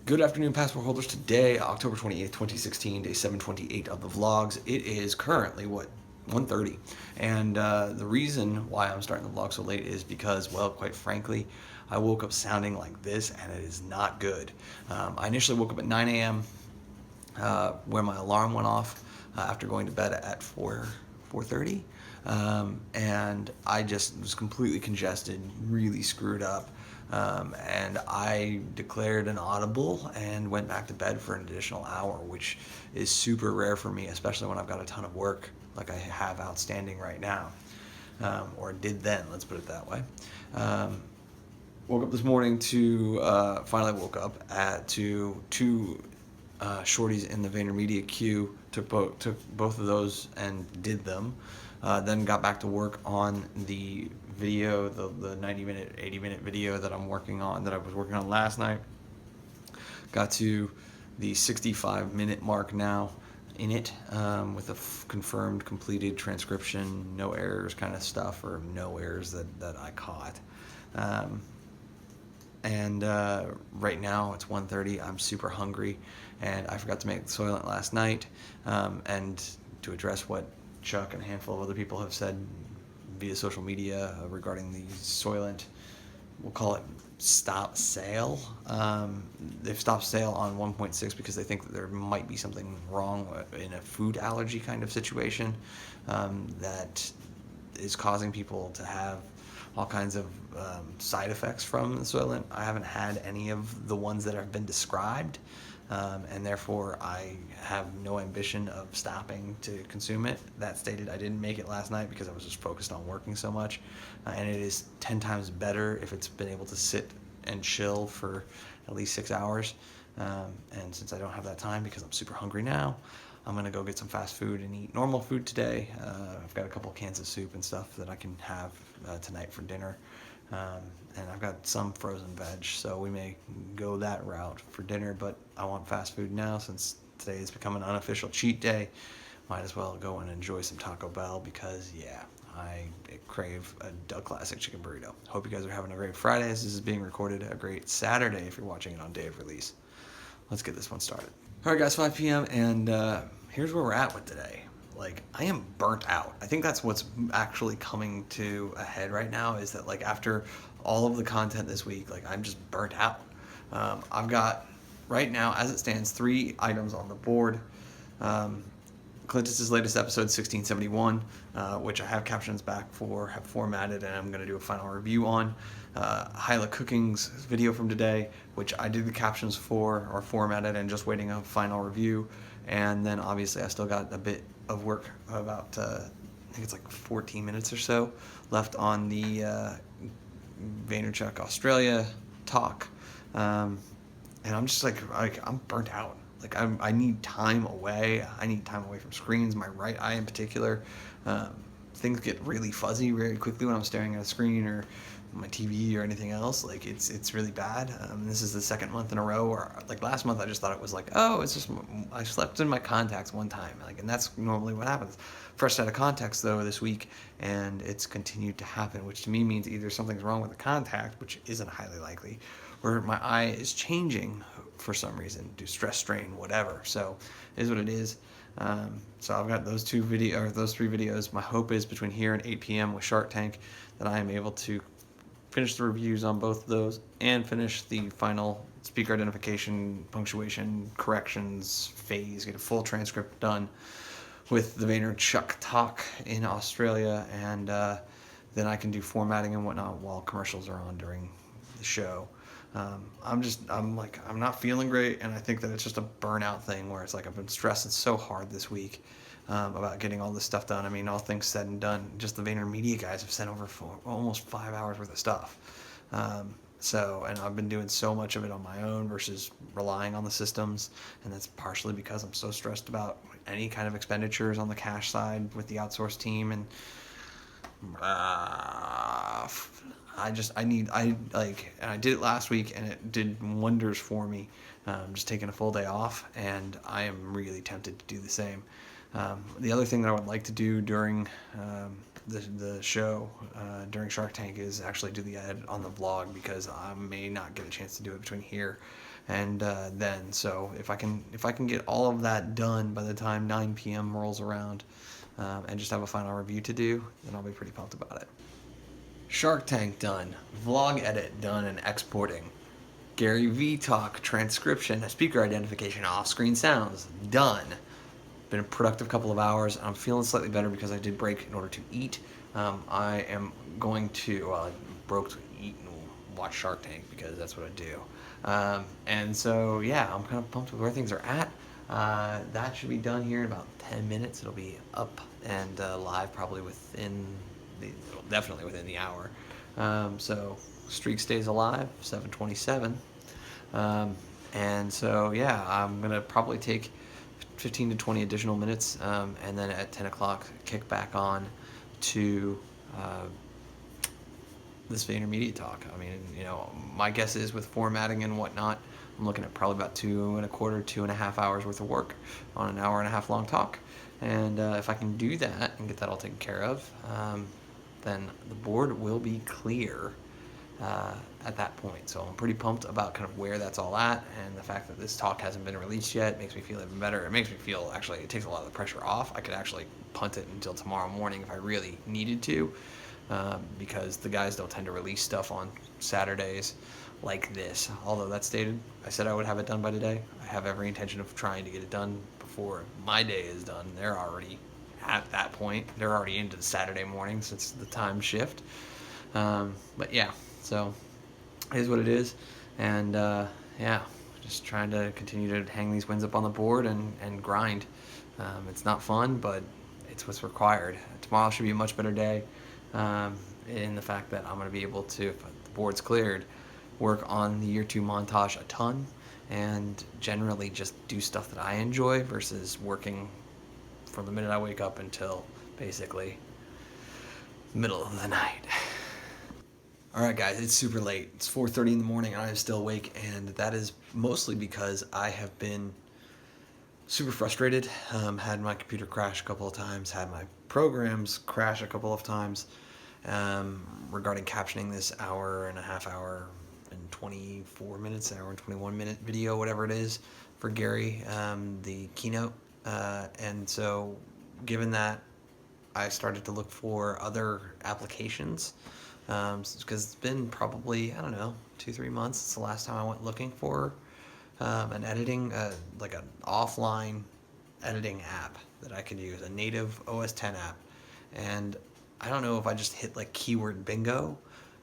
Good afternoon, passport holders. Today, October 28th, 2016, day 728 of the vlogs. It is currently, 1:30. And the reason why I'm starting the vlog so late is because, well, quite frankly, I woke up sounding like this, and it is not good. I initially woke up at 9 a.m., where my alarm went off after going to bed at 4:30. And I just was completely congested, really screwed up. And I declared an audible and went back to bed for an additional hour, which is super rare for me, especially when I've got a ton of work like I have outstanding right now, or did then, let's put it that way. Woke up this morning to, finally woke up to two shorties in the VaynerMedia queue, took both of those and did them. Then got back to work on the video, the 90-minute, 80-minute video that I was working on last night. Got to the 65-minute mark now in it, with a confirmed, completed transcription, no errors kind of stuff, or no errors that I caught. And right now it's 1:30. I'm super hungry, and I forgot to make the Soylent last night. And to address what Chuck and a handful of other people have said via social media regarding the Soylent, we'll call it stop sale. They've stopped sale on 1.6 because they think that there might be something wrong in a food allergy kind of situation, that is causing people to have all kinds of side effects from the Soylent. I haven't had any of the ones that have been described, and therefore I have no ambition of stopping to consume it. That stated, I didn't make it last night because I was just focused on working so much, and it is 10 times better if it's been able to sit and chill for at least 6 hours. And since I don't have that time because I'm super hungry now, I'm gonna go get some fast food and eat normal food today. I've got a couple cans of soup and stuff that I can have tonight for dinner. And I've got some frozen veg, so we may go that route for dinner, but I want fast food now since today has become an unofficial cheat day. Might as well go and enjoy some Taco Bell because, yeah, I crave a classic chicken burrito. Hope you guys are having a great Friday as this is being recorded, a great Saturday if you're watching it on day of release. Let's get this one started. All right, guys, 5 p.m., and here's where we're at with today. Like, I am burnt out. I think that's what's actually coming to a head right now, is that, like, after all of the content this week, like, I'm just burnt out. I've got, right now, as it stands, 3 items on the board. Clintus's latest episode, 1671, which I have captions back for, have formatted, and I'm going to do a final review on. Hyla Cooking's video from today, which I did the captions for, or formatted, and just waiting a final review. And then obviously I still got a bit of work, about, I think it's like 14 minutes or so, left on the Vaynerchuk Australia talk. And I'm just like I'm burnt out. Like, I need time away. I need time away from screens. My right eye in particular. Things get really fuzzy very quickly when I'm staring at a screen or my TV or anything else. Like, it's really bad. This is the second month in a row where, like, last month I just thought it was like, oh, it's just I slept in my contacts one time. Like, and that's normally what happens. Fresh set of contacts though this week, and it's continued to happen, which to me means either something's wrong with the contact, which isn't highly likely, or my eye is changing for some reason, due to stress, strain, whatever. So it is what it is. So I've got those 3 videos. My hope is between here and 8 p.m. with Shark Tank that I am able to finish the reviews on both of those and finish the final speaker identification, punctuation, corrections phase, get a full transcript done with the Vaynerchuk talk in Australia, and then I can do formatting and whatnot while commercials are on during the show. I'm not feeling great, and I think that it's just a burnout thing where it's like I've been stressing so hard this week about getting all this stuff done. I mean, all things said and done, just the VaynerMedia guys have sent over almost 5 hours worth of stuff. And I've been doing so much of it on my own versus relying on the systems, and that's partially because I'm so stressed about any kind of expenditures on the cash side with the outsourced team, and and I did it last week, and it did wonders for me. Just taking a full day off, and I am really tempted to do the same. The other thing that I would like to do during the show, during Shark Tank, is actually do the edit on the vlog, because I may not get a chance to do it between here and then so if I can get all of that done by the time 9 p.m. rolls around, and just have a final review to do, then I'll be pretty pumped about it. Shark Tank done, vlog edit done and exporting, Gary V talk transcription, speaker identification, off-screen sounds done. Been a productive couple of hours. I'm feeling slightly better because I did break in order to eat. I am going to broke to eat and watch Shark Tank because that's what I do. And so yeah, I'm kind of pumped with where things are at. That should be done here in about 10 minutes. It'll be up and live probably definitely within the hour. So streak stays alive, 727. And so yeah, I'm gonna probably take 15 to 20 additional minutes, and then at 10 o'clock kick back on to this VaynerMedia talk. I mean, my guess is with formatting and whatnot, I'm looking at probably about 2.25, 2.5 hours worth of work on an hour and a half long talk. And if I can do that and get that all taken care of, then the board will be clear at that point. So I'm pretty pumped about kind of where that's all at, and the fact that this talk hasn't been released yet makes me feel even better. It makes me feel, actually, it takes a lot of the pressure off. I could actually punt it until tomorrow morning if I really needed to, because the guys don't tend to release stuff on Saturdays like this. Although that stated, I said I would have it done by today. I have every intention of trying to get it done before my day is done. They're already at that point. They're already into the Saturday morning since the time shift. But yeah, so it is what it is. And yeah, just trying to continue to hang these wins up on the board and grind. It's not fun, but it's what's required. Tomorrow should be a much better day, in the fact that I'm going to be able to, if the board's cleared, work on the year 2 montage a ton and generally just do stuff that I enjoy versus working from the minute I wake up until basically middle of the night. All right, guys, it's super late. It's 4:30 in the morning and I'm still awake, and that is mostly because I have been super frustrated. Had my computer crash a couple of times, had my programs crash a couple of times, regarding captioning this hour and a half, hour and 24 minutes, hour and 21-minute video, whatever it is, for Gary, the keynote. And so given that, I started to look for other applications, because it's been probably, I don't know, 2-3 months. It's the last time I went looking for an editing, like an offline editing app that I could use, a native OS 10 app. And I don't know if I just hit like keyword bingo,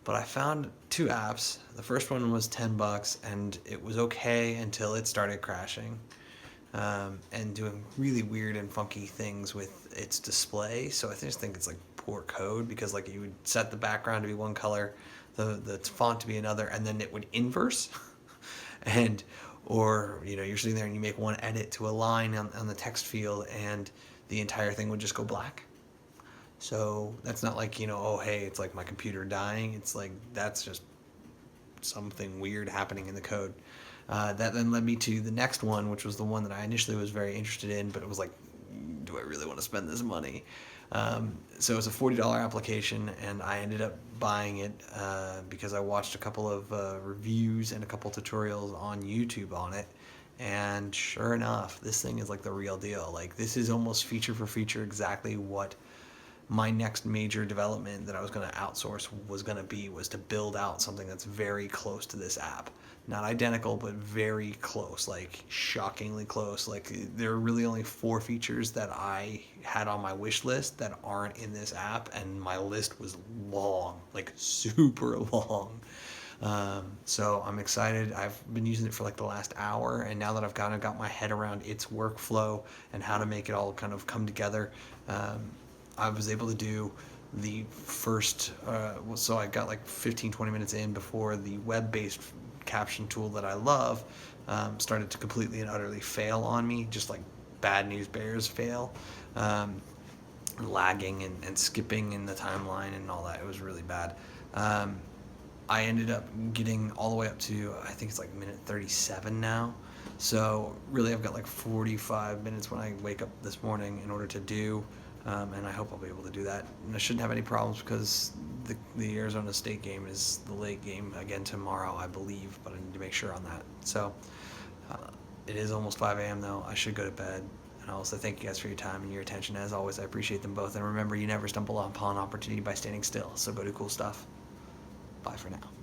but I found 2 apps. The first one was $10 and it was okay until it started crashing, and doing really weird and funky things with its display. So I just think it's like poor code, because like you would set the background to be one color, the font to be another, and then it would inverse. And or you're sitting there and you make one edit to a line on the text field and the entire thing would just go black. So that's not like, oh hey, it's like my computer dying. It's like that's just something weird happening in the code. That then led me to the next one, which was the one that I initially was very interested in, but it was like, do I really want to spend this money? So it's a $40 application, and I ended up buying it because I watched a couple of reviews and a couple tutorials on YouTube on it, and sure enough, this thing is like the real deal. Like, this is almost feature for feature exactly what my next major development that I was going to outsource was to build out something that's very close to this app. Not identical, but very close, like shockingly close. Like, there are really only 4 features that I had on my wish list that aren't in this app, and my list was long, like super long. So I'm excited. I've been using it for like the last hour, and now that I've kind of got my head around its workflow and how to make it all kind of come together, I was able to do the first, so I got like 15-20 minutes in before the web-based caption tool that I love started to completely and utterly fail on me, just like bad news bears fail, lagging and skipping in the timeline and all that. It was really bad. I ended up getting all the way up to, I think it's like minute 37 now. So really I've got like 45 minutes when I wake up this morning in order to do And I hope I'll be able to do that. And I shouldn't have any problems because the Arizona State game is the late game again tomorrow, I believe, but I need to make sure on that. So uh, it is almost 5 a.m. though. I should go to bed. And I also thank you guys for your time and your attention. As always, I appreciate them both. And remember, you never stumble upon opportunity by standing still. So go do cool stuff. Bye for now.